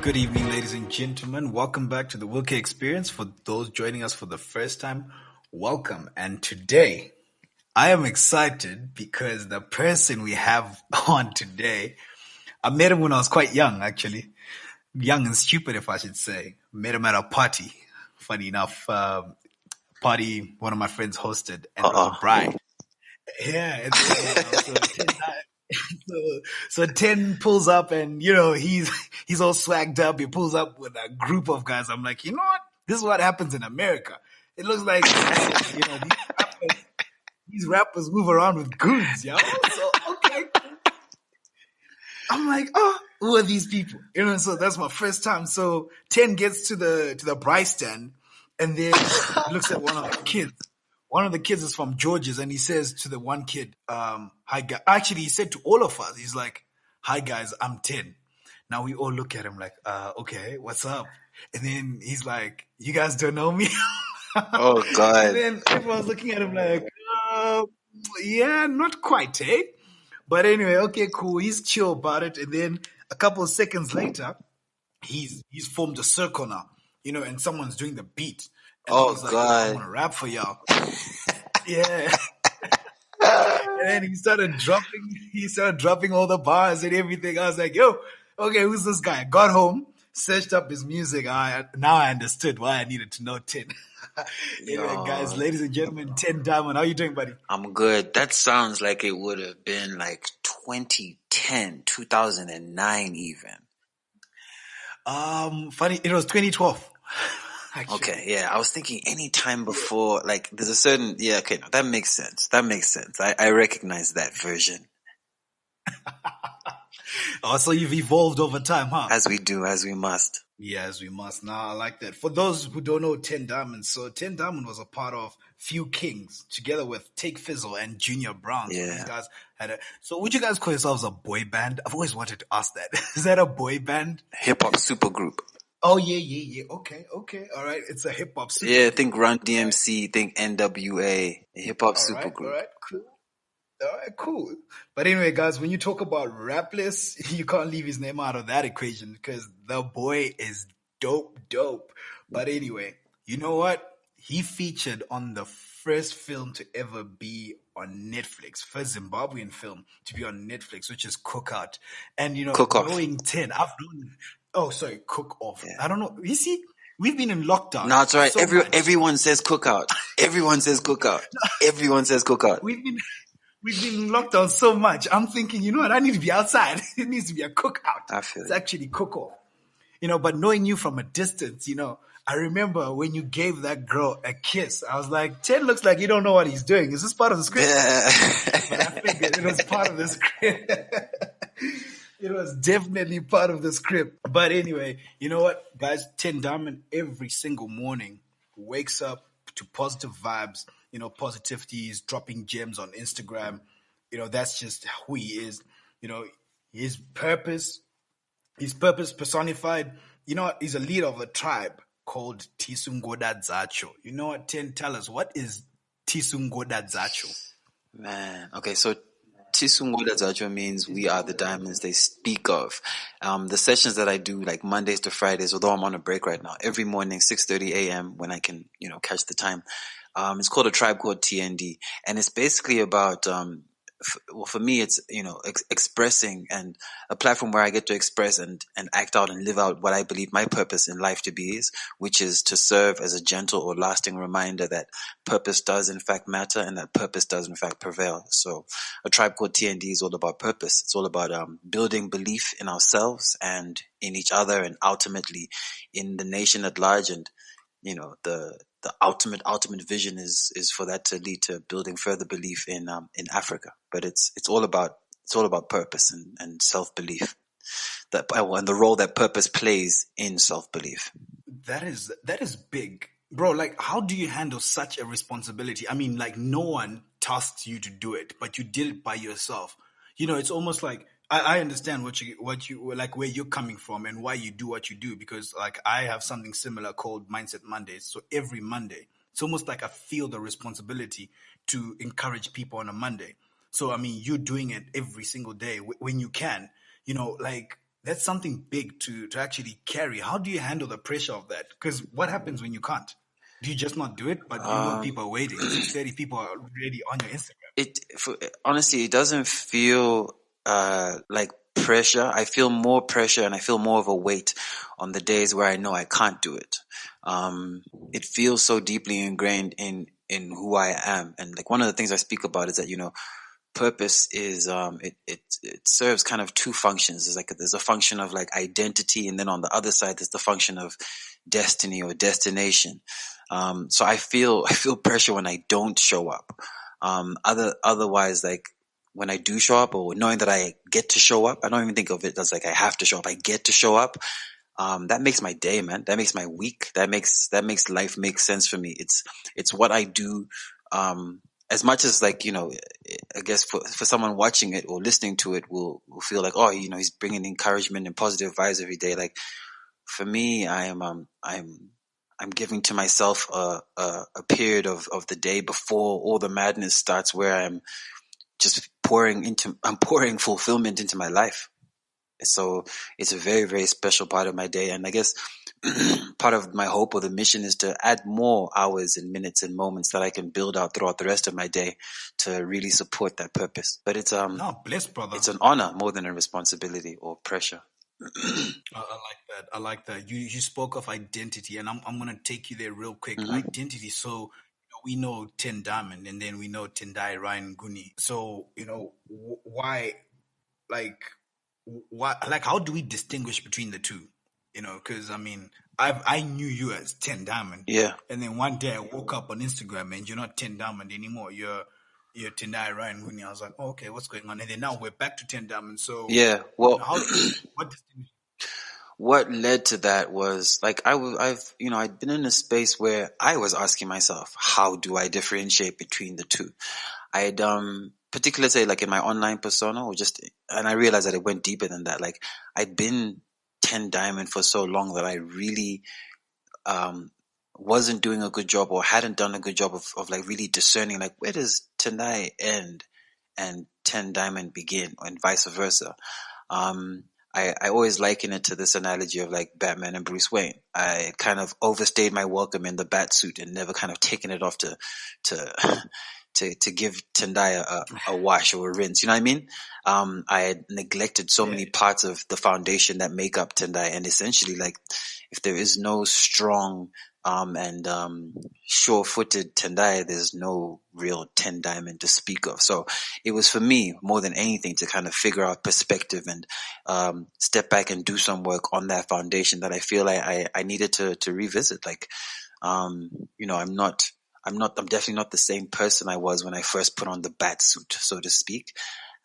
Good evening, ladies and gentlemen. Welcome back to the Wilkie Experience. For those joining us for the first time, welcome. And today, I am excited because the person we have on today, I met him when I was quite young, actually. Young and stupid, if I should say. Met him at a party. Funny enough, party one of my friends hosted, and it was a bride. Yeah, so 10 pulls up and, he's all swagged up. He pulls up with a group of guys. I'm like, you know what? This is what happens in America. It looks like, these rappers move around with goons, yo. So, okay. I'm like, oh, who are these people? So that's my first time. So 10 gets to the bride stand and then looks at one of the kids. One of the kids is from George's, and he says to the one kid, hi, guys. Actually, he said to all of us, he's like, hi, guys, I'm 10. Now we all look at him like, okay, what's up? And then he's like, you guys don't know me? Oh, God. And then everyone's looking at him like, yeah, not quite, eh? But anyway, okay, cool. He's chill about it. And then a couple of seconds later, he's formed a circle now, and someone's doing the beat. And Oh, he's like, God. I want to rap for y'all. Yeah. And then he started dropping all the bars and everything. I was like, yo, okay, who's this guy? I got home, searched up his music. Now I understood why I needed to know 10. Anyway, guys, ladies and gentlemen, Tehn Diamond, how you doing, buddy? I'm good. That sounds like it would have been like 2010, 2009 even. Funny, it was 2012. Actually. Okay, yeah. I was thinking any time before, like there's a certain, yeah, okay, no, that makes sense. I recognize that version. Oh, so you've evolved over time, huh? As we do, as we must. Yeah, as we must. Now, I like that. For those who don't know Tehn Diamond, so Tehn Diamond was a part of Few Kings, together with Take Fizzle and Junior Brown. So these guys so would you guys call yourselves a boy band? I've always wanted to ask that. Is that a boy band? Hip-hop supergroup. Oh, yeah. Okay. All right. It's a hip-hop supergroup. Yeah, think Run DMC, think NWA, hip-hop supergroup. All right, cool. All right, cool. But anyway, guys, when you talk about Rapless, you can't leave his name out of that equation because the boy is dope. But anyway, you know what? He featured on the first film to ever be on Netflix, first Zimbabwean film to be on Netflix, which is Cookout. And, knowing 10, I've known... Oh, sorry, Cook Off. Yeah. I don't know. You see, we've been in lockdown. No, it's all right. Everyone says Cookout. Everyone says Cookout. Everyone says Cookout. We've been in lockdown so much. I'm thinking, you know what? I need to be outside. It needs to be a cookout. I feel it's actually cook-off. But knowing you from a distance, I remember when you gave that girl a kiss, I was like, 10 looks like you don't know what he's doing. Is this part of the script? Yeah. But I figured it was part of the script. It was definitely part of the script. But anyway, you know what, guys? Tehn Diamond every single morning wakes up to positive vibes, positivity. He's dropping gems on Instagram. That's just who he is. His purpose personified. He's a leader of a tribe called Tisungoda Zacho. You know what, Tehn? Tell us, what is Tisungoda Zacho? Man, okay, so Tisungoda Zacho means we are the diamonds they speak of. The sessions that I do, like Mondays to Fridays, although I'm on a break right now, every morning, 6:30 a.m. when I can, catch the time. It's called A Tribe Called TND, and it's basically about, for me, it's, expressing and a platform where I get to express and act out and live out what I believe my purpose in life to be is, which is to serve as a gentle or lasting reminder that purpose does in fact matter and that purpose does in fact prevail. So A Tribe Called TND is all about purpose. It's all about building belief in ourselves and in each other and ultimately in the nation at large. And the ultimate vision is for that to lead to building further belief in Africa. But it's all about purpose and self-belief, and the role that purpose plays in self-belief. That is big, bro. Like, how do you handle such a responsibility? I mean, like, no one tasked you to do it, but you did it by yourself. It's almost like I understand what you like, where you're coming from and why you do what you do, because like I have something similar called Mindset Mondays. So every Monday, it's almost like I feel the responsibility to encourage people on a Monday. So I mean, you're doing it every single day when you can. Like that's something big to actually carry. How do you handle the pressure of that? Because what happens when you can't? Do you just not do it? But you know Um, people are waiting. 6:30 people are already on your Instagram. honestly, it doesn't feel like pressure. I feel more pressure and I feel more of a weight on the days where I know I can't do it. It feels so deeply ingrained in who I am. And like one of the things I speak about is that, purpose is it serves kind of two functions. There's a function of like identity, and then on the other side there's the function of destiny or destination. So I feel pressure when I don't show up. Otherwise, like when I do show up, or knowing that I get to show up, I don't even think of it as like I have to show up. I get to show up. That makes my day, man. That makes my week. That makes life make sense for me. It's what I do. As much as like, I guess for someone watching it or listening to it will feel like, oh, he's bringing encouragement and positive vibes every day. Like for me, I'm giving to myself a period of the day before all the madness starts, where I'm pouring fulfillment into my life. So it's a very, very special part of my day. And I guess part of my hope or the mission is to add more hours and minutes and moments that I can build out throughout the rest of my day to really support that purpose. But it's No, bless, brother. it's an honor more than a responsibility or pressure. I like that. I like that. You spoke of identity, and I'm gonna take you there real quick. Hmm. Identity. So we know Tehn Diamond, and then we know Tendai Ryan Guni. So why, like, why, like, how do we distinguish between the two? Because I mean, I knew you as Tehn Diamond, Yeah. and then one day I woke up on Instagram and you're not Tehn Diamond anymore. You're Tendai Ryan Guni. I was like, oh, okay, what's going on? And then now we're back to Tehn Diamond. So Yeah. Well, how what distinguishes? what led to that was like I'd been in a space where I was asking myself, how do I differentiate between the two? I had particularly say like in my online persona, and I realized that it went deeper than that. Like I'd been Tehn Diamond for so long that I really wasn't doing a good job, or hadn't done a good job of like really discerning, like, where does Tendai end and Tehn Diamond begin, and vice versa. Um, I always liken it to this analogy of like Batman and Bruce Wayne. I kind of overstayed my welcome in the bat suit and never kind of taken it off to to give Tendai a wash or a rinse. You know what I mean? I had neglected so many parts of the foundation that make up Tendai, and essentially, like, if there is no strong and sure-footed Tendai, there's no real Tehn Diamond to speak of. So it was for me more than anything to kind of figure out perspective and step back and do some work on that foundation that I feel like I needed to revisit. Like, I'm definitely not the same person I was when I first put on the bat suit, so to speak.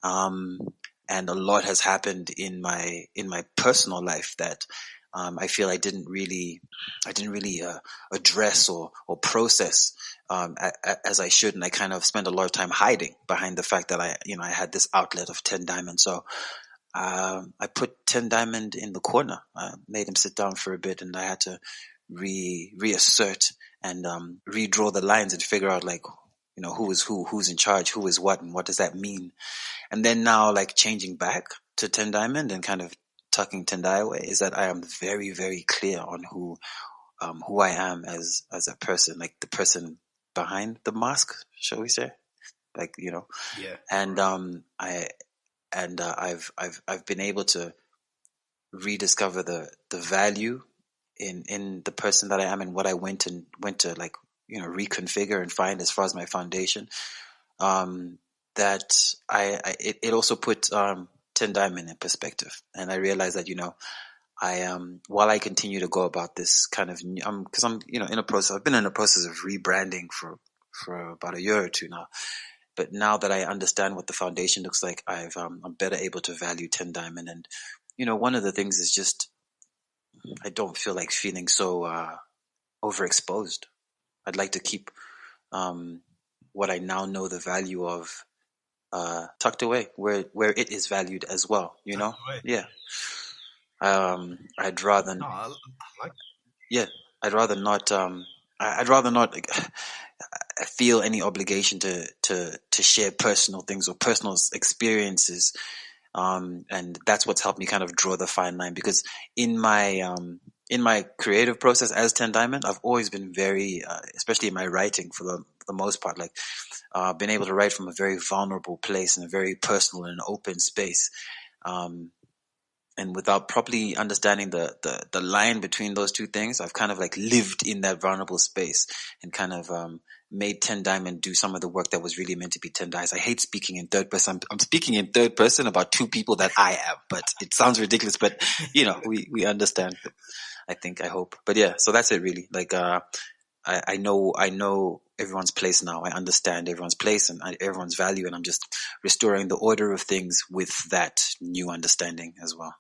And a lot has happened in my personal life that I feel I didn't really address or process as I should, and I kind of spent a lot of time hiding behind the fact that I had this outlet of Tehn Diamond. So I put Tehn Diamond in the corner. I made him sit down for a bit, and I had to reassert and redraw the lines and figure out, like, who is who, who's in charge, who is what, and what does that mean. And then now, like, changing back to Tehn Diamond and kind of tucking Tendai away, is that I am very, very clear on who I am as a person, like the person behind the mask, shall we say? Like, Yeah. and I've been able to rediscover the value in the person that I am, and what I went to like, reconfigure and find as far as my foundation. That it also put Tehn Diamond in perspective, and I realized that while I continue to go about this kind of because I'm in a process. I've been in a process of rebranding for about a year or two now. But now that I understand what the foundation looks like, I'm better able to value Tehn Diamond. And one of the things is just I don't feel like feeling so overexposed. I'd like to keep what I now know the value of tucked away where it is valued as well. Yeah. I'd rather No, I like yeah. I'd rather not. I'd rather not feel any obligation to share personal things or personal experiences And that's what's helped me kind of draw the fine line, because in my creative process as Tehn Diamond, I've always been very, especially in my writing for the most part, like, been able to write from a very vulnerable place in a very personal and open space. And without properly understanding the line between those two things, I've kind of like lived in that vulnerable space and kind of made Tehn Diamond do some of the work that was really meant to be Tehn Diamond. I hate speaking in third person. I'm speaking in third person about two people that I am, but it sounds ridiculous. But we understand. I hope. But yeah, so that's it really. Like I know everyone's place now. I understand everyone's place and everyone's value, and I'm just restoring the order of things with that new understanding as well.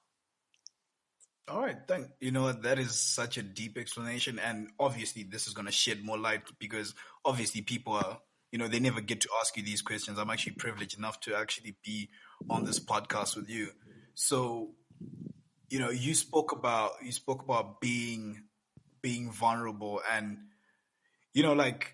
All right, thank you. Know what, that is such a deep explanation, and obviously this is going to shed more light because obviously people are, they never get to ask you these questions. I'm actually privileged enough to actually be on this podcast with you. So, you spoke about being vulnerable, and like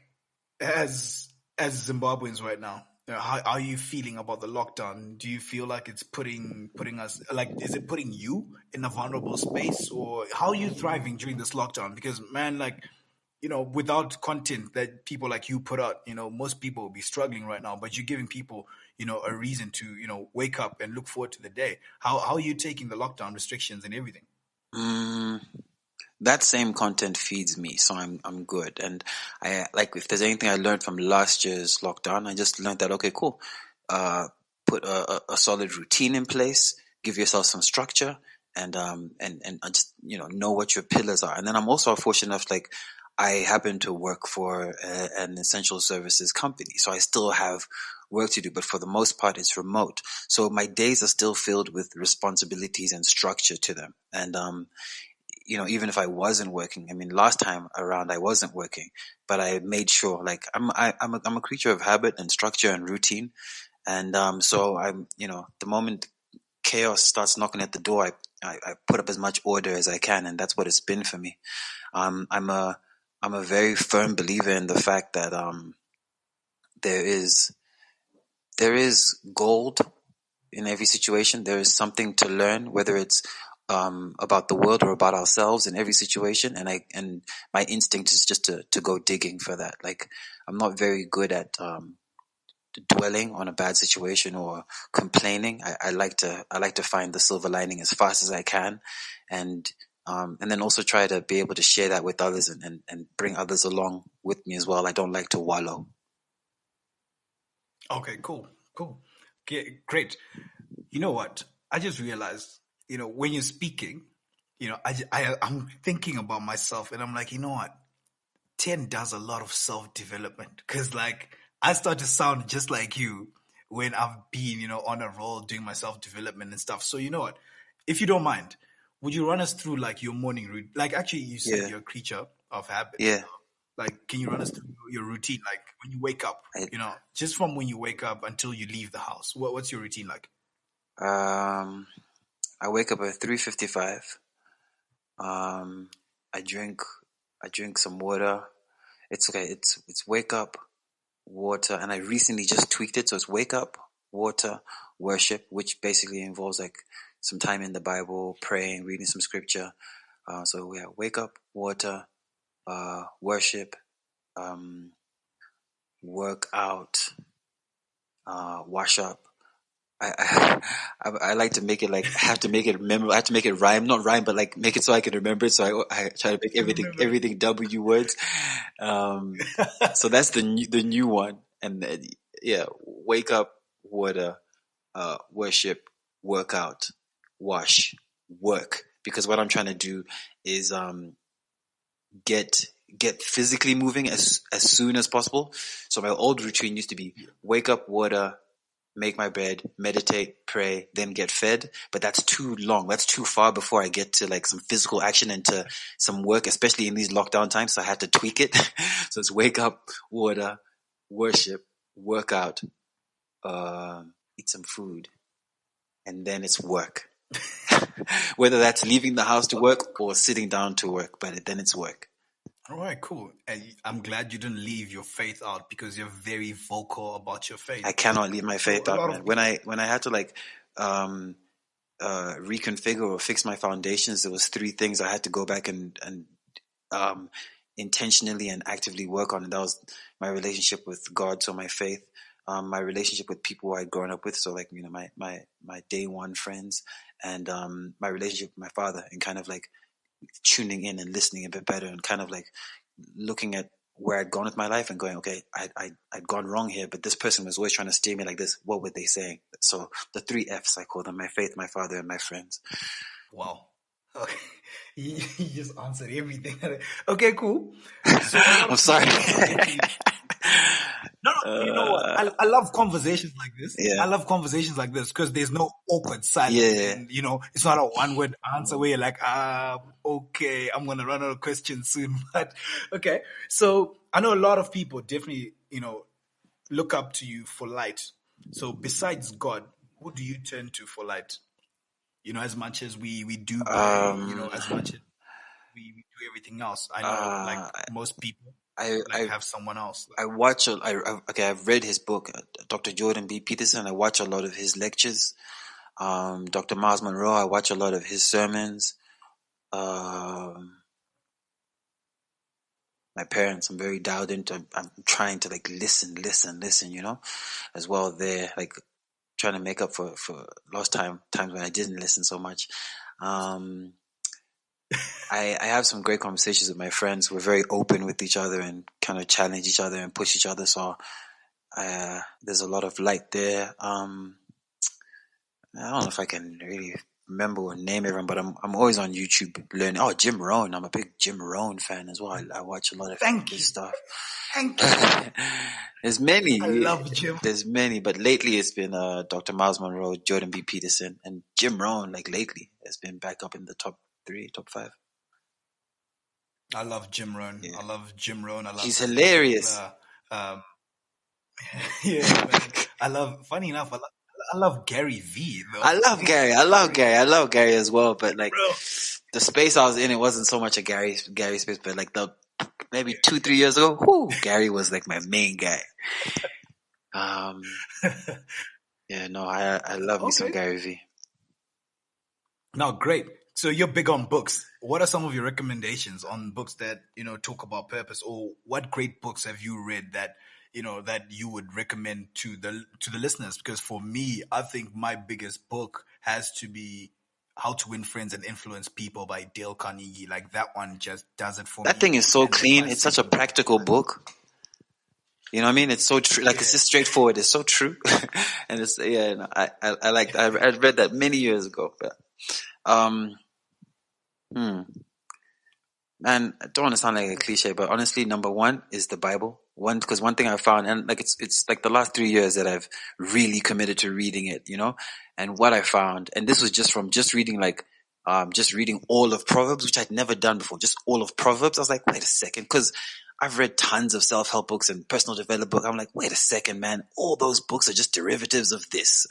as Zimbabweans right now, how are you feeling about the lockdown? Do you feel like it's putting us, like, is it putting you in a vulnerable space, or how are you thriving during this lockdown? Because man, like, without content that people like you put out, most people will be struggling right now. But you're giving people, a reason to, wake up and look forward to the day. How are you taking the lockdown restrictions and everything? Mm, that same content feeds me, so I'm good. And I like, if there's anything I learned from last year's lockdown, I just learned that, okay, cool. Put a solid routine in place, give yourself some structure, and just know what your pillars are. And then I'm also fortunate enough, like, I happen to work for an essential services company, so I still have work to do, but for the most part it's remote. So my days are still filled with responsibilities and structure to them. And even if I wasn't working, I mean, last time around I wasn't working, but I made sure, like, I'm a creature of habit and structure and routine. And so the moment chaos starts knocking at the door, I put up as much order as I can, and that's what it's been for me. I'm a very firm believer in the fact that there is gold in every situation. There is something to learn, whether it's about the world or about ourselves, in every situation. And my instinct is just to go digging for that. Like, I'm not very good at dwelling on a bad situation or complaining. I like to find the silver lining as fast as I can, and then also try to be able to share that with others, and bring others along with me as well. I don't like to wallow. Okay, cool, cool. Okay, great. You know what? I just realized, when you're speaking, I'm thinking about myself, and I'm like, you know what? Ten does a lot of self development because, like, I start to sound just like you when I've been, on a roll doing my self development and stuff. So, you know what? If you don't mind, would you run us through like your morning routine? Like, actually, you said Yeah, you're a creature of habit. yeah. Like, can you run us through your routine? Like, when you wake up, I, just from when you wake up until you leave the house, what's your routine like? um, I wake up at 3:55. Um, I drink some water. It's okay. It's wake up, water, and I recently just tweaked it, so it's wake up, water, worship, which basically involves like some time in the Bible, praying, reading some scripture. So we have wake up, water, worship, um, work out, wash up. I like to make it like, I have to make it memorable. I have to make it rhyme, not rhyme, but like make it so I can remember it. So I try to make You remember it. everything W words. Um, so that's the new one. And then, yeah, wake up, water, worship, workout, wash, work. Because what I'm trying to do is get physically moving as soon as possible. So my old routine used to be wake up, water, make my bed, meditate, pray, then get fed. But that's too long. That's too far before I get to like some physical action and to some work, especially in these lockdown times. So I had to tweak it. So it's wake up, water, worship, work out, eat some food, and then it's work. Whether that's leaving the house to work or sitting down to work, but then it's work. All right, cool. And I'm glad you didn't leave your faith out because you're very vocal about your I faith. cannot leave my So faith a out, lot man. of When people, I had to like reconfigure or fix my foundations, there was 3 things I had to go back and intentionally and actively work on. And that was my relationship with God, so my faith, my relationship with people I'd grown up with, so like, you know, my day one friends, and my relationship with my father, and kind of like tuning in and listening a bit better, and kind of like looking at where I'd gone with my life and going, okay, I'd gone wrong here, but this person was always trying to steer me like this. What were they saying? So the 3 F's, I call them: my faith, my father, and my friends. Wow. Okay. You just answered everything. Okay, cool. So I'm sorry. No, you know what? I love conversations like this. Yeah. I love conversations like this because there's no awkward silence. Yeah. And, you know, it's not a one-word answer where you're like, okay, I'm going to run out of questions soon. But, okay. So I know a lot of people definitely, you know, look up to you for light. So besides God, who do you turn to for light? You know, as much as we do pray, you know, as much as we do everything else. I know, like most people, I have someone else. I've read his book, Dr. Jordan B. Peterson. I watch a lot of his lectures. Dr. Miles Monroe, I watch a lot of his sermons. My parents, I'm very dialed into. I'm trying to like listen, you know, as well. There, like trying to make up for lost times when I didn't listen so much. I have some great conversations with my friends. We're very open with each other and kind of challenge each other and push each other. So there's a lot of light there. I don't know if I can really remember or name everyone, but I'm always on YouTube learning. Oh, Jim Rohn. I'm a big Jim Rohn fan as well. I watch a lot of his stuff. Thank you. There's many. I love Jim. There's many, but lately it's been Dr. Miles Monroe, Jordan B. Peterson, and Jim Rohn. Like lately, it's been back up in the top 3, top 5. I love Jim Rohn. Yeah. I love Jim Rohn. I love. He's hilarious. Yeah, man. Funny enough, I love Gary V. Though. I love Gary. I love Gary as well. But like the space I was in, it wasn't so much a Gary space, but like maybe 2-3 years ago, Gary was like my main guy. Yeah, no, I love me some Gary V. No, great. So you're big on books. What are some of your recommendations on books that, you know, talk about purpose, or what great books have you read that, you know, that you would recommend to the listeners? Because for me, I think my biggest book has to be How to Win Friends and Influence People by Dale Carnegie. Like that one just does it for me. That thing is so clean. It's such a practical book. You know what I mean? It's so true. Like it's just straightforward. It's so true. And it's I like. I read that many years ago. But man, I don't want to sound like a cliche, but honestly, number 1 is the Bible. Because one thing I found, and like it's like the last 3 years that I've really committed to reading it, you know. And what I found, and this was just from reading all of Proverbs, which I'd never done before, just all of Proverbs. I was like, wait a second, because I've read tons of self-help books and personal development books. I'm like, wait a second, man. All those books are just derivatives of this.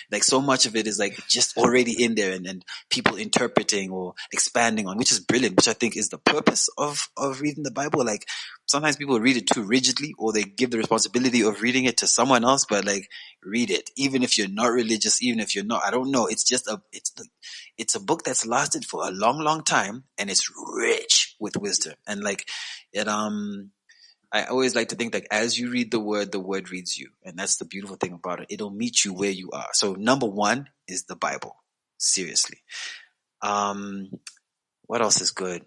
Like so much of it is like just already in there and people interpreting or expanding on, which is brilliant, which I think is the purpose of reading the Bible. Like sometimes people read it too rigidly, or they give the responsibility of reading it to someone else, but like read it. Even if you're not religious, even if you're not, I don't know. It's just it's a book that's lasted for a long, long time, and it's rich with wisdom. And like it, I always like to think that as you read the word reads you. And that's the beautiful thing about it. It'll meet you where you are. So number 1 is the Bible. Seriously. What else is good?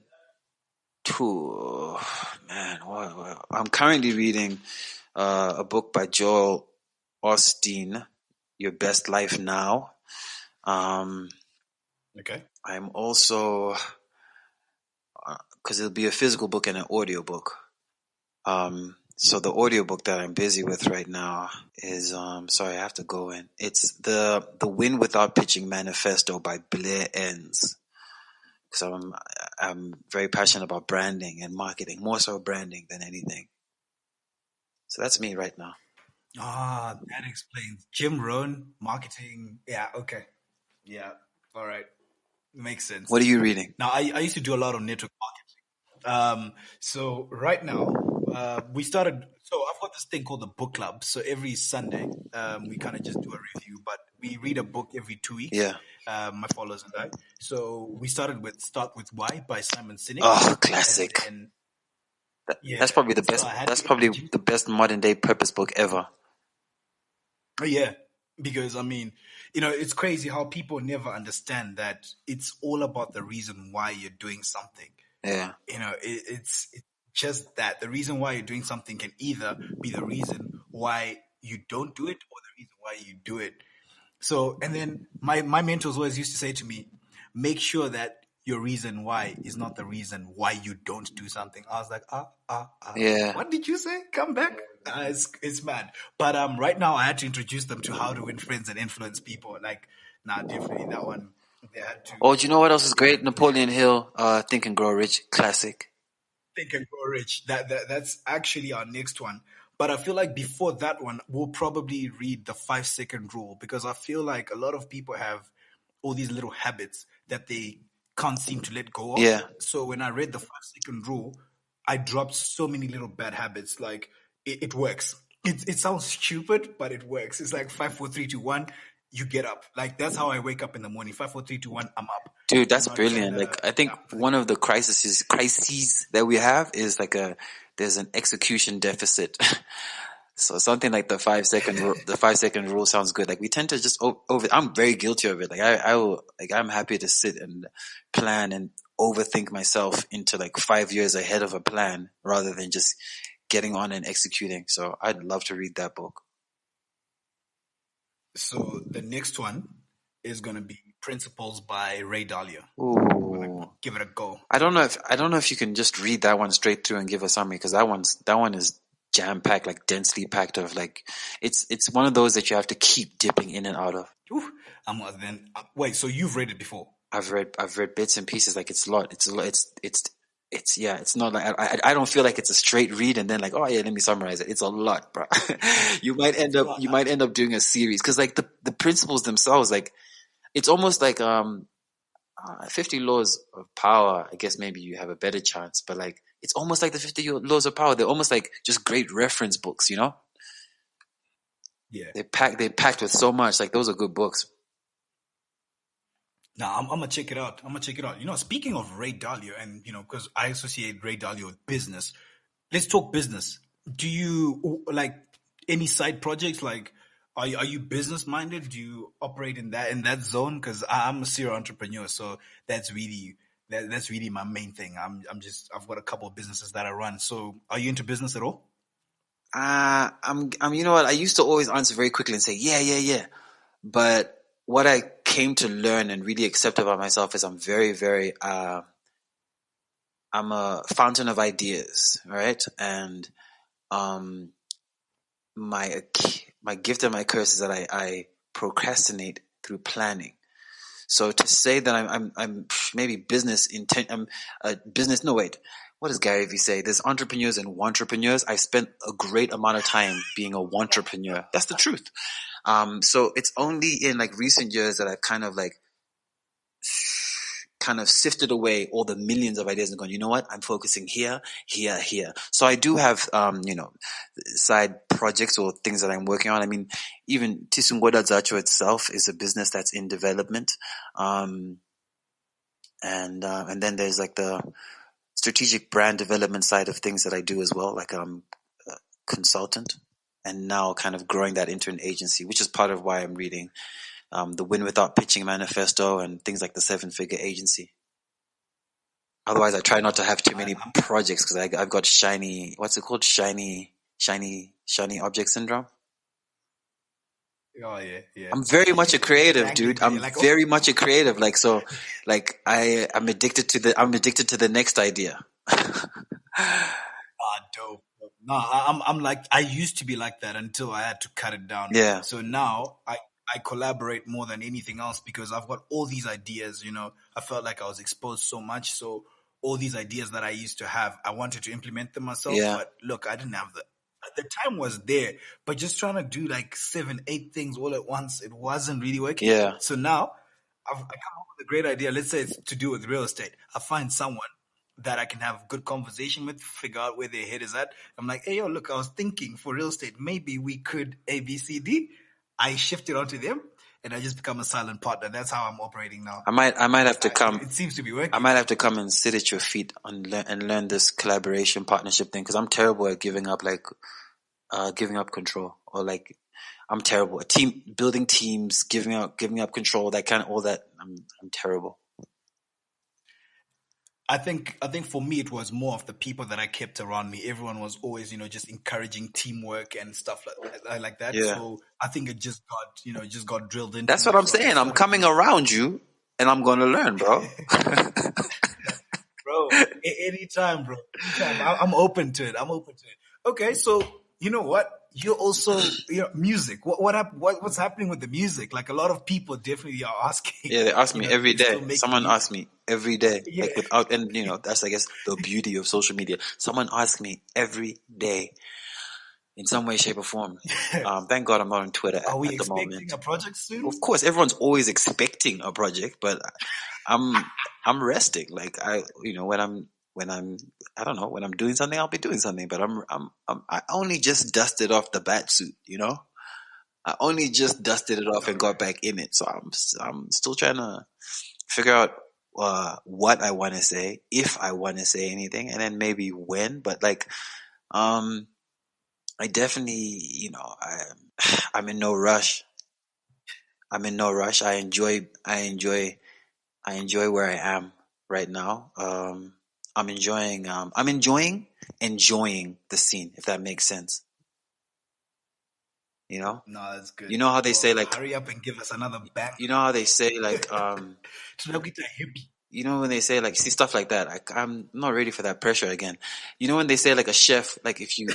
Man, I'm currently reading a book by Joel Osteen, Your Best Life Now. Okay. I'm also, because it'll be a physical book and an audio book. So the audiobook that I'm busy with right now is sorry, I have to go in. It's the Win Without Pitching Manifesto by Blair Enns. Because I'm very passionate about branding and marketing, more so branding than anything. So that's me right now. That explains Jim Rohn, marketing. Yeah, okay. Yeah, all right. Makes sense. What are you reading? Now, I used to do a lot of network marketing. So right now, we started. So I've got this thing called the book club. So every Sunday, we kind of just do a review, but we read a book every 2 weeks. Yeah. My followers and I. So we started with Start With Why by Simon Sinek. Oh, And classic. then, That's probably the so best. I had That's to probably introduce. the best modern day purpose book ever. Yeah, because I mean, it's crazy how people never understand that it's all about the reason why you're doing something. Yeah. It's just that the reason why you're doing something can either be the reason why you don't do it or the reason why you do it. So, and then my mentors always used to say to me, make sure that your reason why is not the reason why you don't do something. I was like, Yeah. what did you say? Come back. It's mad. But right now I had to introduce them to how to win friends and influence people. Like, nah, definitely that one. They had to Oh, do you know what else is great? Napoleon Hill, Think and Grow Rich, classic. Think and Grow Rich. That's actually our next one. But I feel like before that one, we'll probably read the 5 second rule because I feel like a lot of people have all these little habits that they can't seem to let go of. Yeah. So when I read the 5 second rule, I dropped so many little bad habits. Like it works. It sounds stupid, but it works. It's like 5, 4, 3, 2, 1. You get up. Like that's how I wake up in the morning. 5, 4, 3, 2, 1. I'm up. Dude, I'm that's not trying brilliant. to. Like, I think Yeah. one of the crises that we have is there's an execution deficit. So something like the 5 second rule sounds good. Like we tend to just over. I'm very guilty of it. Like I will. Like I'm happy to sit and plan and overthink myself into like 5 years ahead of a plan rather than just getting on and executing. So I'd love to read that book. So the next one is gonna be Principles by Ray Dalio. We're gonna Ooh. give it a go. I don't know if you can just read that one straight through and give a summary because that one is jam packed, like densely packed of like it's one of those that you have to keep dipping in and out of. Ooh, wait. So you've read it before? I've read bits and pieces. Like it's a lot. It's yeah. It's not like I don't feel like it's a straight read and then like, oh yeah, let me summarize it. It's a lot, bro. You might end up doing a series because like the principles themselves, like it's almost like 50 Laws of Power. I guess maybe you have a better chance, but like it's almost like the 50 Laws of Power. They're almost like just great reference books, you know? Yeah. They packed with so much. Like those are good books. Now I'm gonna check it out. Speaking of Ray Dalio, and because I associate Ray Dalio with business. Let's talk business. Do you like any side projects? Like, are you business minded? Do you operate in that zone? Because I'm a serial entrepreneur, so that's really that's really my main thing. I've got a couple of businesses that I run. So, are you into business at all? You know what? I used to always answer very quickly and say, yeah. But what I came to learn and really accept about myself is I'm very, very, I'm a fountain of ideas, right? And, my gift and my curse is that I procrastinate through planning. So to say that I'm maybe business intent, business. No, wait. What does Gary Vee say? There's entrepreneurs and wantrepreneurs. I spent a great amount of time being a wantrepreneur. That's the truth. So it's only in like recent years that I've kind of sifted away all the millions of ideas and gone, you know what? I'm focusing here. So I do have, side projects or things that I'm working on. I mean, even Tisungoda Zacho itself is a business that's in development. And then there's like the strategic brand development side of things that I do as well, like a consultant, and now kind of growing that into an agency, which is part of why I'm reading the Win Without Pitching Manifesto and things like the 7-Figure Agency. Otherwise, I try not to have too many projects because I've got what's it called? Shiny object syndrome. Oh yeah. I'm very much a creative, dude. I'm Like, very much a creative. Like, so, like I'm addicted to the next idea. Dope. No, I'm like I used to be like that until I had to cut it down. Yeah. So now I collaborate more than anything else because I've got all these ideas. I felt like I was exposed so much. So all these ideas that I used to have, I wanted to implement them myself. Yeah. But look, I didn't have the time was there, but just trying to do like 7, 8 things all at once, it wasn't really working. Yeah. So now I come up with a great idea. Let's say it's to do with real estate. I find someone that I can have good conversation with, figure out where their head is at. I'm like, hey, yo, look, I was thinking for real estate, maybe we could A, B, C, D. I shift it onto them. and I just become a silent partner. That's how I'm operating now. I might have to come. It seems to be working. I might have to come and sit at your feet and learn this collaboration partnership thing, because I'm terrible at giving up control, or like I'm terrible at building teams, giving up control, all that. I'm terrible. I think for me it was more of the people that I kept around me. Everyone was always, just encouraging teamwork and stuff like that. Yeah. So I think it just got drilled into. That's what I'm saying. I'm coming around you, and I'm gonna learn, bro. Bro, anytime, bro. Anytime. I'm open to it. Okay, so you know what? You're also music. What's happening with the music? Like a lot of people definitely are asking. Yeah, they ask me every day. Someone asks me every day, Yeah. like without, and that's, I guess, the beauty of social media. Someone asks me every day, in some way, shape, or form. Thank God I'm not on Twitter Are we at the moment. expecting a project soon? Of course, everyone's always expecting a project, but I'm resting. Like when I'm doing something, I'll be doing something. But I only just dusted off the bat suit, I only just dusted it off and got back in it. So I'm still trying to figure out what I want to say, if I want to say anything, and then maybe when. But like, I definitely, I'm in no rush. I enjoy where I am right now. I'm enjoying the scene, if that makes sense. No, that's good. You know how they say, like, hurry up and give us another back. You know how they say, like, you know when they say, like, see, stuff like that. I'm not ready for that pressure again. You know when they say, like, a chef, like, if you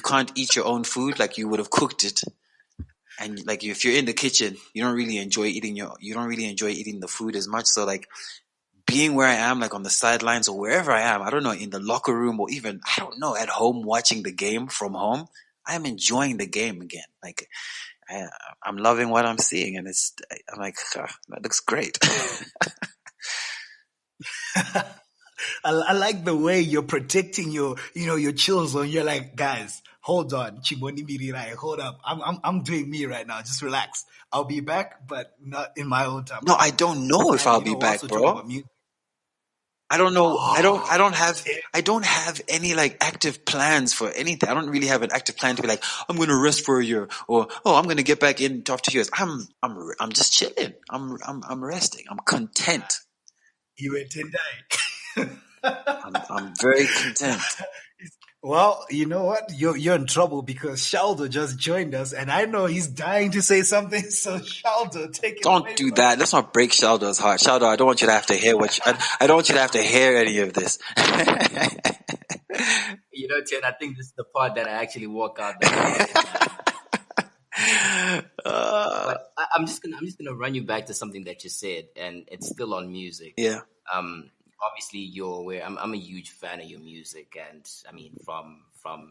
can't eat your own food, like, you would have cooked it. And like, if you're in the kitchen, you don't really enjoy eating the food as much. So like, being where I am, like on the sidelines or wherever I am, I don't know, in the locker room, or even, I don't know, at home watching the game from home, I'm enjoying the game again. Like, I'm loving what I'm seeing, and I'm like, that looks great. I like the way you're protecting your children. You're like, guys, hold on, Chiboni Mirirai, hold up. I'm doing me right now. Just relax. I'll be back, but not in my own time. No, I don't know if I'll be back, bro. I don't know. I don't have any like active plans for anything. I don't really have an active plan to be like, I'm going to rest for a year, or I'm going to get back in after 2 years. I'm just chilling. I'm resting. I'm content. You in Tehn Diamond. I'm very content. Well, you know what? You're in trouble, because Shaldo just joined us, and I know he's dying to say something. So Shaldo, take it away. Don't do that. Let's not break Shaldo's heart. Shaldo, I don't want you to have to hear I don't want you to have to hear any of this. Tehn, I think this is the part that I actually walk out. But I'm just gonna run you back to something that you said, and it's still on music. Yeah. Obviously you're aware I'm a huge fan of your music, and I mean from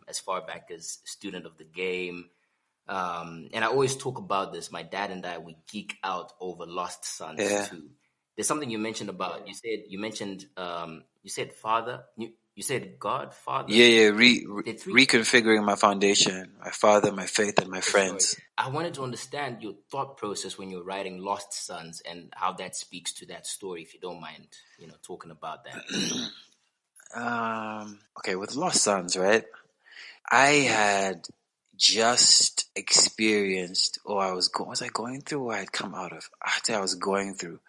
as far back as student of the game, and I always talk about this. My dad and I, we geek out over Lost Sons too. There's something you mentioned about, you said father, you said God, father. Yeah. Reconfiguring my foundation, my father, my faith, and my friends. I wanted to understand your thought process when you're writing Lost Sons, and how that speaks to that story, if you don't mind, talking about that. Okay, with Lost Sons, right? I had just experienced, or I was going through, or I had come out of? I'd say I was going through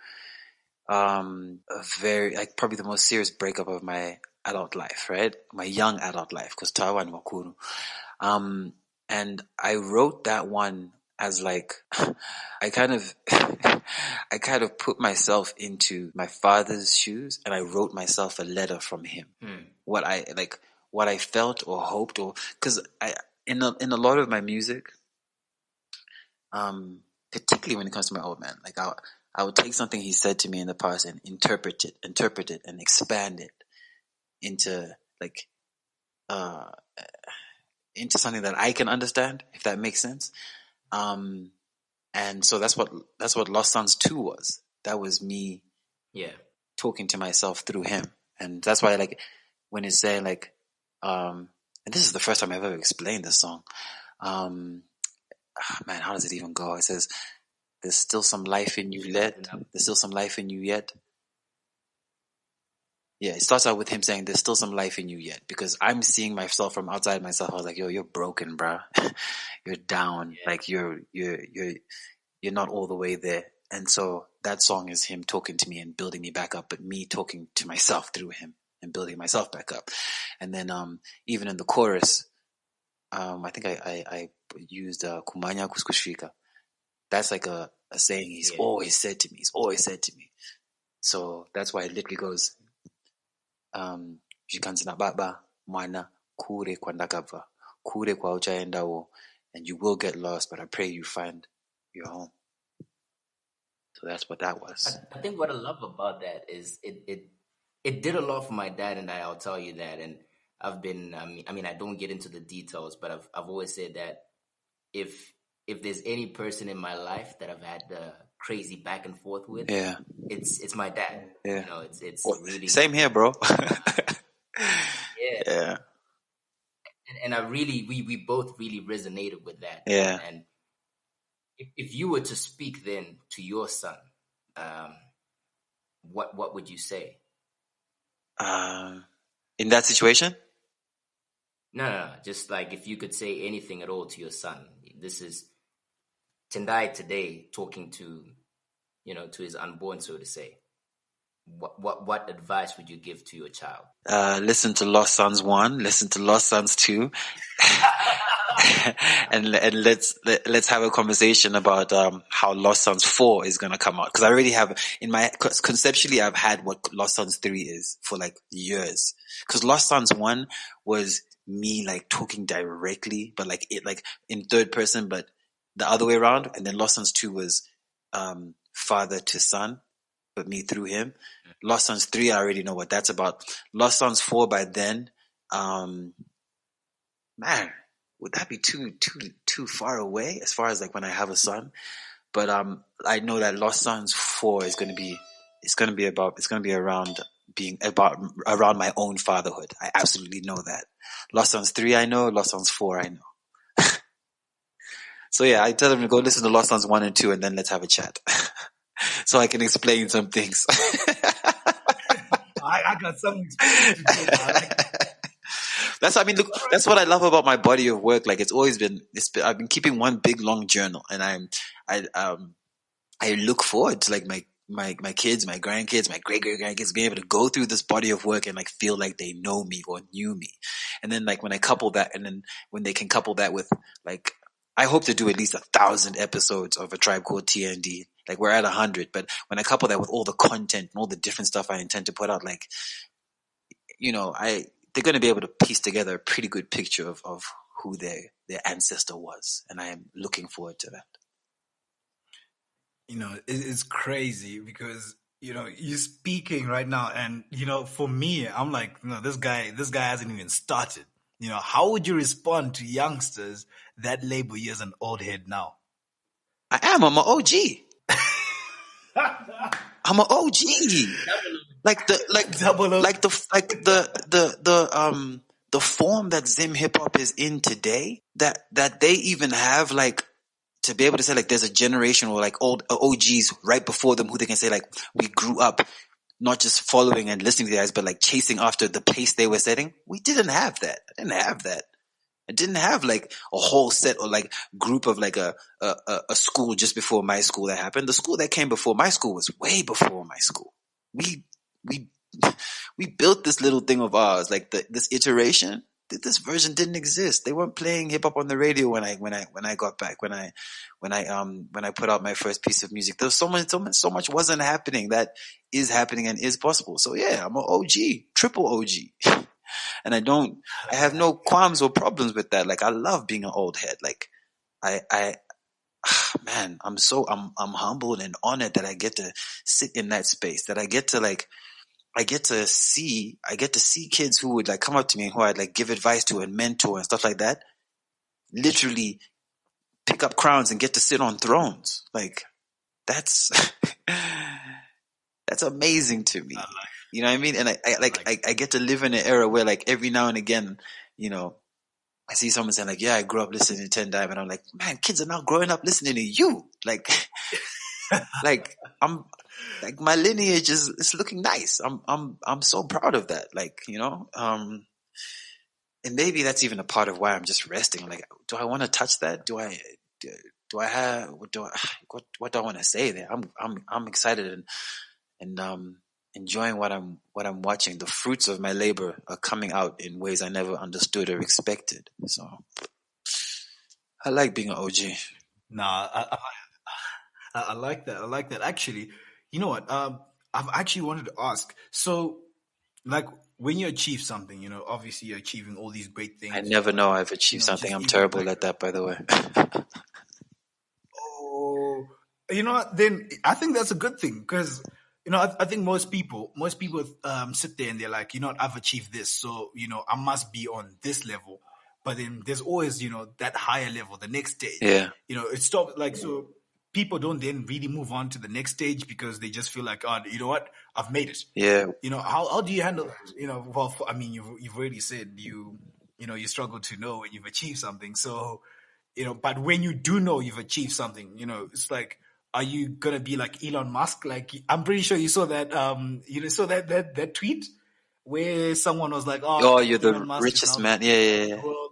a very, like, probably the most serious breakup of my adult life, right? My young adult life, because Taiwan Wakuru. And I wrote that one as like, I kind of put myself into my father's shoes, and I wrote myself a letter from him. What I felt or hoped, or because in a lot of my music, particularly when it comes to my old man, like I would take something he said to me in the past and interpret it and expand it into like into something that I can understand, if that makes sense. And so that's what Lost Sons 2 was. That was me talking to myself through him. And that's why, like, when it's saying, like, and this is the first time I've ever explained this song. Man, how does it even go? It says, There's still some life in you yet. There's still some life in you yet. Yeah, it starts out with him saying, "There's still some life in you yet," because I'm seeing myself from outside myself. I was like, "Yo, you're broken, bruh. You're down. Like you're not all the way there." And so that song is him talking to me and building me back up, but me talking to myself through him and building myself back up. And then even in the chorus, I think I used Kumanya Kuskushika. That's like a saying he's always said to me. He's always said to me. So that's why it literally goes, Jikanzina baba mwana kure kwandakava kure kwa uchaendawo, and you will get lost, but I pray you find your home. So that's what that was. I think what I love about that is it did a lot for my dad and I'll tell you that. And I've been, I mean, I don't get into the details, but I've always said that if there's any person in my life that I've had the crazy back and forth with, it's my dad. Yeah. You know, it's well, really same here, bro. yeah. And I really, we both really resonated with that. Yeah. And if you were to speak then to your son, what would you say? In that situation? No. Just like if you could say anything at all to your son. This is Tendai today talking to, to his unborn, so to say. What advice would you give to your child? Listen to Lost Sons 1, listen to Lost Sons 2. and let's have a conversation about how Lost Sons 4 is gonna come out, because I already have conceptually I've had what Lost Sons 3 is for like years, because Lost Sons 1 was me like talking directly, but like it like in third person, but the other way around, and then Lost Sons 2 was father to son, but me through him. Lost Sons 3, I already know what that's about. Lost Sons 4 by then, man, would that be too far away as far as like when I have a son? But I know that Lost Sons 4 is gonna be around my own fatherhood. I absolutely know that. Lost Sons 3 I know, Lost Sons 4 I know. So yeah, I tell them to go listen to Lost Sons 1 and 2 and then let's have a chat. So I can explain some things. I got some experience to do. I like it. Look, that's what I love about my body of work. Like I've been keeping one big long journal, and I look forward to like my kids, my grandkids, my great grandkids being able to go through this body of work and like feel like they know me or knew me. And then like when I couple that, and then when they can couple that with like, I hope to do at least 1,000 episodes of A Tribe Called TND. Like we're at 100, but when I couple that with all the content and all the different stuff I intend to put out, like, they're going to be able to piece together a pretty good picture of who their ancestor was. And I am looking forward to that. It's crazy because, you're speaking right now. And, for me, I'm like, this guy hasn't even started. How would you respond to youngsters that label you as an old head now? I'm an OG. I'm an OG. The form that Zim hip hop is in today, that they even have like to be able to say like there's a generation or like old OGs right before them who they can say like we grew up not just following and listening to the guys, but like chasing after the pace they were setting. We didn't have that. I didn't have that. I didn't have like a whole set or like group of like a school just before my school that happened. The school that came before my school was way before my school. We built this little thing of ours, like this iteration. This version didn't exist. They weren't playing hip hop on the radio when I got back, when I put out my first piece of music. There was so much wasn't happening that is happening and is possible. So yeah, I'm an OG, triple OG. And I have no qualms or problems with that. Like I love being an old head. Like man, I'm humbled and honored that I get to sit in that space, that I get to see kids who would like come up to me and who I'd like give advice to and mentor and stuff like that, literally pick up crowns and get to sit on thrones. Like that's amazing to me. You know what I mean? And I get to live in an era where like every now and again, I see someone saying like, yeah, I grew up listening to Tehn Diamond. I'm like, man, kids are now growing up listening to you. Like, Like my lineage is looking nice. I'm so proud of that. Like, and maybe that's even a part of why I'm just resting. Like, do I want to touch that? Do I have what do I want to say there? I'm excited and enjoying what I'm watching. The fruits of my labor are coming out in ways I never understood or expected. So I like being an OG. Nah, I like that. I like that. Actually, you know what? I've actually wanted to ask. So, like, when you achieve something, obviously you're achieving all these great I things, never know but I've achieved something. just I'm even terrible like, at that, by the way. oh, you know what? Then I think that's a good thing because I think most people sit there and they're like, what, I've achieved this, so I must be on this level. But then there's always that higher level, the next stage. Yeah. It stops like so. People don't then really move on to the next stage because they just feel like, oh, you know what, I've made it. Yeah. How do you handle that? Well, I mean, you've already said you struggle to know when you've achieved something. So but when you do know you've achieved something, it's like, are you gonna be like Elon Musk? Like, I'm pretty sure you saw that saw that tweet where someone was like, oh, Oh, you're Elon the Musk is now richest the man. Yeah, yeah, the yeah. world.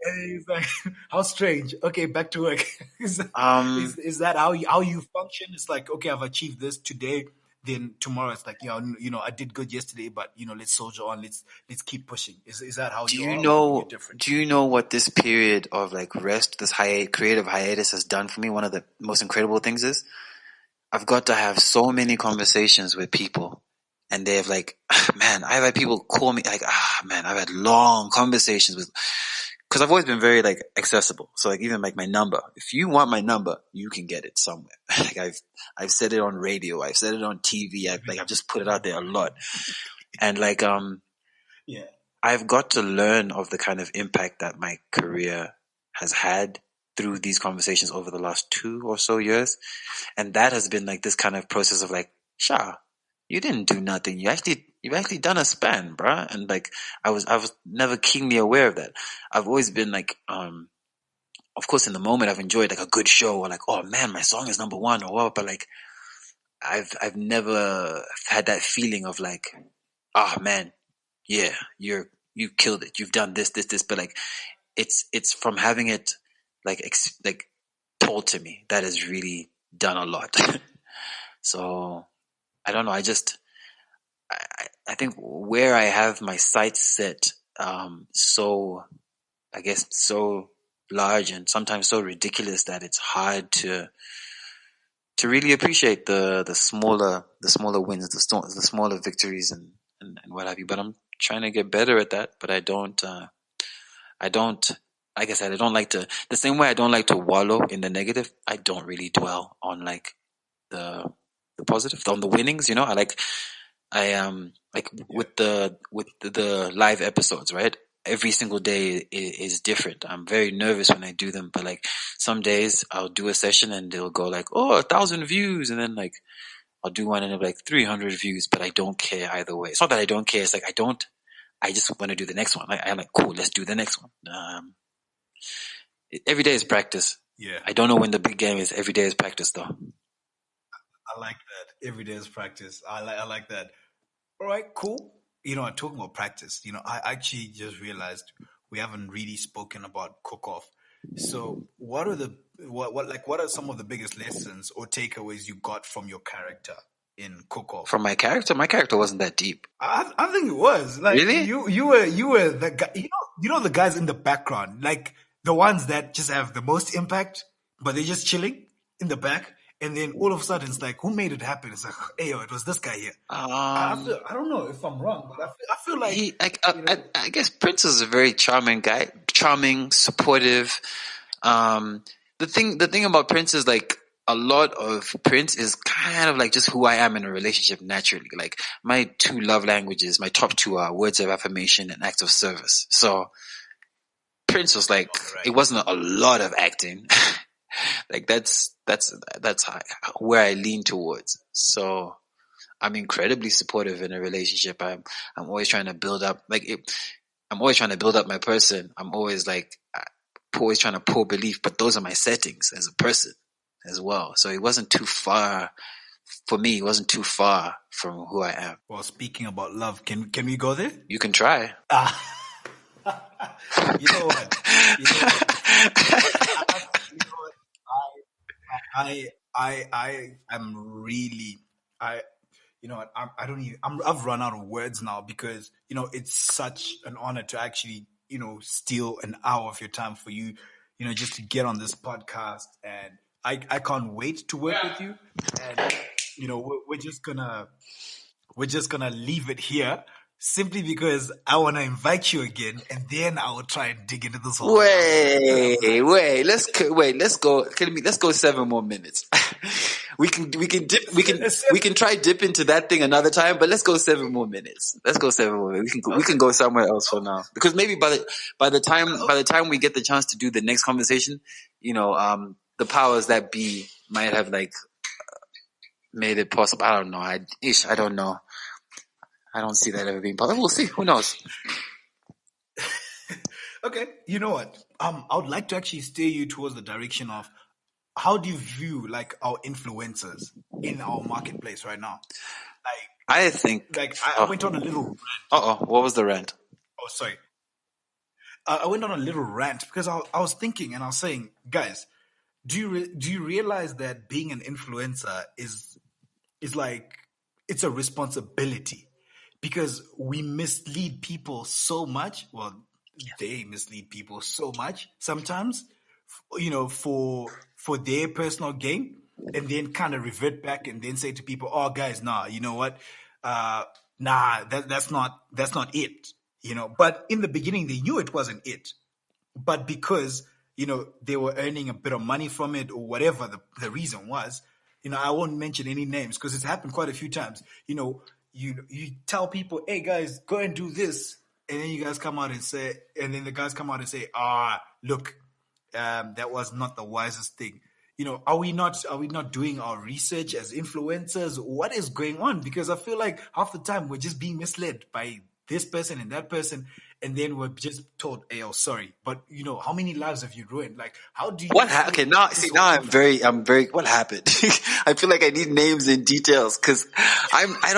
And he's like, how strange. Okay, back to work. is, Um, is that how you function? It's like, okay, I've achieved this today. Then tomorrow it's like, I did good yesterday, but let's soldier on. Let's keep pushing. Is that how do you you are, or you're know? different? Do you know what this period of like rest, this creative hiatus, has done for me? One of the most incredible things is I've got to have so many conversations with people, and they've like, man, I've had people call me like, man, I've had long conversations with. Because I've always been very like accessible, so like even like my number. If you want my number, you can get it somewhere. Like I've said it on radio, I've said it on TV. I've just put it out there a lot, and like Yeah. I've got to learn of the kind of impact that my career has had through these conversations over the last 2 or so years, and that has been like this kind of process of like, Sha, you didn't do nothing. You've actually done a span, bruh. And like I was never keenly aware of that. I've always been like, of course, in the moment, I've enjoyed like a good show, or like, oh man, my song is number one, or what. But like, I've never had that feeling of like, man, yeah, you killed it. You've done this, this, this. But like, it's from having it like like told to me that has really done a lot. So I don't know. I think where I have my sights set, so I guess so large and sometimes so ridiculous that it's hard to really appreciate the smaller wins, the smaller victories and what have you. But I'm trying to get better at that. But I don't like I said, I don't like to, the same way I don't like to wallow in the negative. I don't really dwell on like the positive, on the winnings. Like with the live episodes, right? Every single day is different. I'm very nervous when I do them, but like some days I'll do a session and they'll go like, 1,000 views, and then like I'll do one and it'll be like 300 views, but I don't care either way. It's not that I don't care. It's like I just want to do the next one. I'm like, cool, let's do the next one. Every day is practice. Yeah. I don't know when the big game is. Every day is practice, though. I like that. Every day is practice. I like that. All right, cool. Talking about practice, I actually just realized we haven't really spoken about cook off. So what are some of the biggest lessons or takeaways you got from your character in cook off? From my character wasn't that deep. I think it was like Really? you were the guy, the guys in the background, like the ones that just have the most impact, but they're just chilling in the back. And then all of a sudden, it's like, who made it happen? It's like, hey, yo, it was this guy here. I don't know if I'm wrong, but I feel like I guess Prince is a very charming guy, charming, supportive. The thing about Prince is like a lot of Prince is kind of like just who I am in a relationship naturally. Like my 2 love languages, my top 2 are words of affirmation and acts of service. So Prince was like, right. It wasn't a lot of acting. Like that's where I lean towards. So I'm incredibly supportive in a relationship. I'm always trying to build up I'm always trying to build up my person. I'm always like always trying to pour belief, but those are my settings as a person. as well. So it wasn't too far for me. It wasn't too far from who I am. Well, speaking about love, can we go there? You can try. You know what? You know what? I'm really you know what? I don't even. I've run out of words now because it's such an honor to actually steal an hour of your time for you, just to get on this podcast, and I can't wait to work with you, and we're just gonna leave it here. Simply because I want to invite you again, and then I will try and dig into this whole. Wait. Let's go. Let's go 7 more minutes. we can try dip into that thing another time, but let's go 7 more minutes. Let's go 7 more minutes. We can go somewhere else for now, because maybe by the time we get the chance to do the next conversation, the powers that be might have made it possible. I don't know. I don't know. I don't see that ever being possible. We'll see. Who knows? Okay, you know what? I would like to actually steer you towards the direction of how do you view our influencers in our marketplace right now? I think I went on a little rant. What was the rant? Oh, sorry. I went on a little rant because I was thinking and I was saying, guys, do you realize that being an influencer is it's a responsibility? Because we mislead people so much. Well, they mislead people so much sometimes, for their personal gain, and then kind of revert back and then say to people, "Oh, guys, nah, you know what? That's not it." But in the beginning, they knew it wasn't it. But because they were earning a bit of money from it, or whatever the reason was, I won't mention any names because it's happened quite a few times. You tell people, hey guys, go and do this, and then you guys come out and say, look, that was not the wisest thing. Are we not doing our research as influencers? What is going on? Because I feel like half the time we're just being misled by this person and that person, and then we're just told, "Hey, oh, sorry," but how many lives have you ruined? How do you? Okay, now I'm very. What happened? I feel like I need names and details because I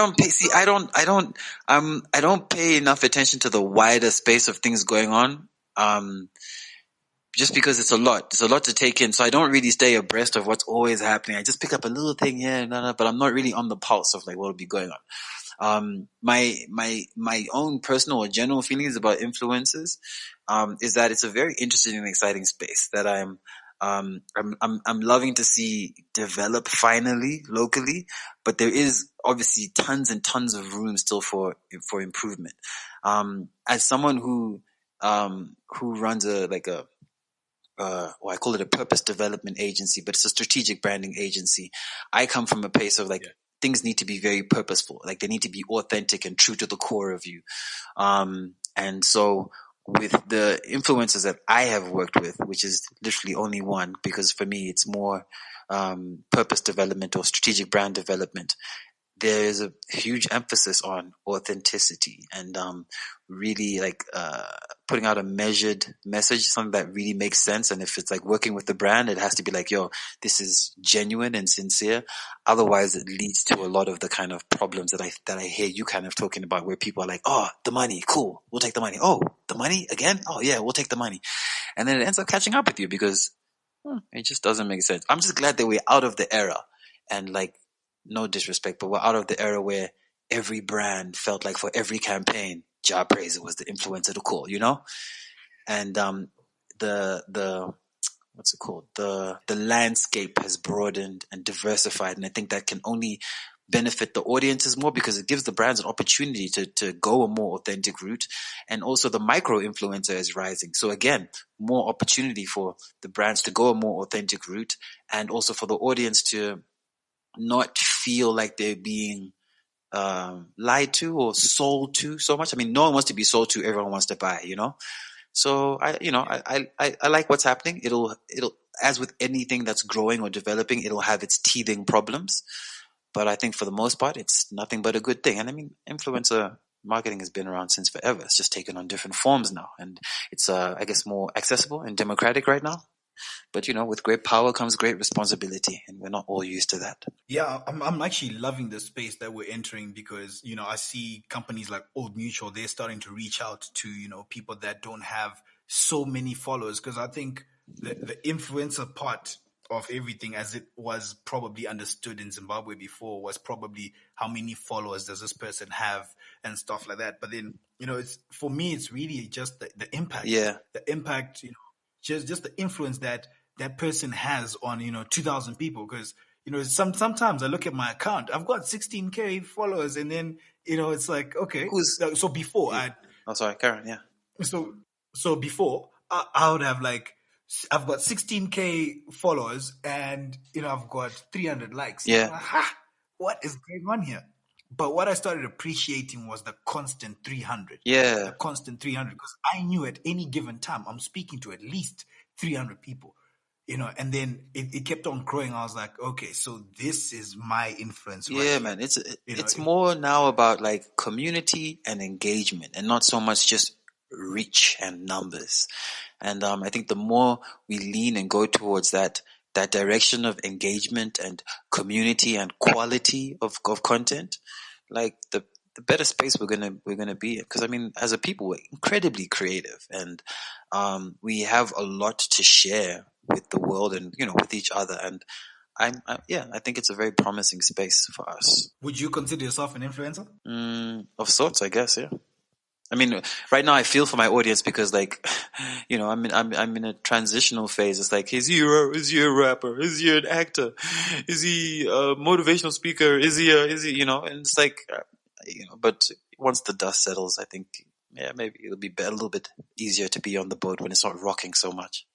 don't pay enough attention to the wider space of things going on. Just because it's a lot to take in, so I don't really stay abreast of what's always happening. I just pick up a little thing here, but I'm not really on the pulse of what will be going on. My own personal or general feelings about influencers is that it's a very interesting and exciting space that I'm loving to see develop finally locally, but there is obviously tons and tons of room still for improvement. As someone who runs I call it a purpose development agency, but it's a strategic branding agency. I come from a place of things need to be very purposeful. They need to be authentic and true to the core of you. And so with the influencers that I have worked with, which is literally only one, because for me it's more purpose development or strategic brand development, there is a huge emphasis on authenticity and really putting out a measured message, something that really makes sense. And if it's working with the brand, it has to be yo, this is genuine and sincere. Otherwise, it leads to a lot of the kind of problems that I hear you kind of talking about, where people are oh, the money, cool, we'll take the money. Oh, the money again? Oh yeah, we'll take the money. And then it ends up catching up with you because it just doesn't make sense. I'm just glad that we're out of the era, and no disrespect, but we're out of the era where every brand felt like for every campaign, Ja Praise was the influencer to call, and the what's it called? The landscape has broadened and diversified, and I think that can only benefit the audiences more because it gives the brands an opportunity to go a more authentic route, and also the micro influencer is rising. So again, more opportunity for the brands to go a more authentic route, and also for the audience to not feel like they're being lied to or sold to so much. I mean, no one wants to be sold to; everyone wants to buy. So I like what's happening. It'll as with anything that's growing or developing, it'll have its teething problems. But I think for the most part, it's nothing but a good thing. And I mean, influencer marketing has been around since forever. It's just taken on different forms now, and it's I guess more accessible and democratic right now. But with great power comes great responsibility, and we're not all used to that. Yeah, I'm actually loving the space that we're entering because, I see companies like Old Mutual, they're starting to reach out to, people that don't have so many followers. Because I think the influencer part of everything, as it was probably understood in Zimbabwe before, was probably how many followers does this person have and stuff like that. But then, it's for me, it's really just the impact. Yeah. The impact, just the influence that person has on 2,000 people. Because sometimes I look at my account, I've got 16K followers, and then it's like, okay, so before sorry, Karen. Yeah. so before I would have I've got 16K followers, and I've got 300 likes. Yeah. I'm like, what is going on here? But what I started appreciating was the constant 300. Yeah. The constant 300, because I knew at any given time I'm speaking to at least 300 people. And then it kept on growing. I was like, okay, so this is my influence. Yeah, right man. here. It's more now about community and engagement, and not so much just reach and numbers. And I think the more we lean and go towards that direction of engagement and community and quality of content, the better space we're gonna be in. Because as a people, we're incredibly creative, and we have a lot to share with the world and with each other. And I think it's a very promising space for us. Would you consider yourself an influencer? Of sorts, I guess. Yeah. Right now I feel for my audience because, I'm in a transitional phase. It's like, is he a rapper? Is he an actor? Is he a motivational speaker? Is he? And it's like, but once the dust settles, I think, maybe it'll be a little bit easier to be on the boat when it's not rocking so much.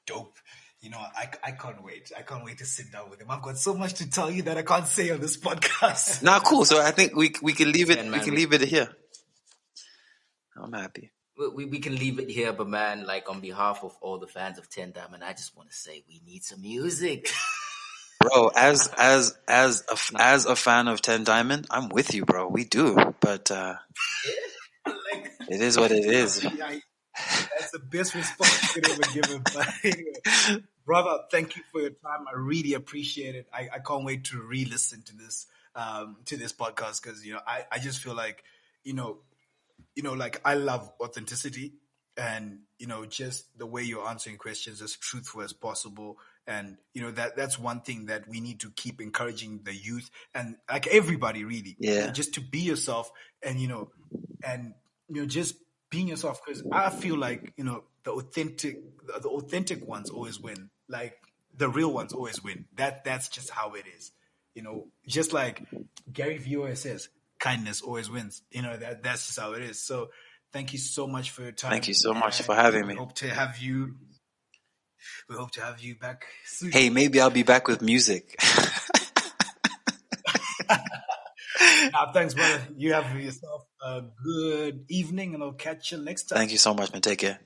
Dope. I can't wait. I can't wait to sit down with him. I've got so much to tell you that I can't say on this podcast. Cool. So I think we can leave it. We can leave it here. I'm happy. We can leave it here, but man, on behalf of all the fans of Tehn Diamond, I just want to say we need some music. Bro, as a fan of Tehn Diamond, I'm with you, bro. We do, but it is what it is. That's the best response you could ever give him. But anyway, brother, thank you for your time. I really appreciate it. I can't wait to re-listen to this podcast because I just feel like I love authenticity, and just the way you're answering questions as truthful as possible. And that's one thing that we need to keep encouraging the youth and everybody really. Yeah. Just to be yourself, and just being yourself, because I feel like the authentic ones always win. The real ones always win. That's just how it is. Just like Gary Vee always says, kindness always wins. That's just how it is. So thank you so much for your time. Thank you so much for having me. We hope to have you back soon. Hey, maybe I'll be back with music. Thanks, brother. You have yourself a good evening, and I'll catch you next time. Thank you so much, man. Take care.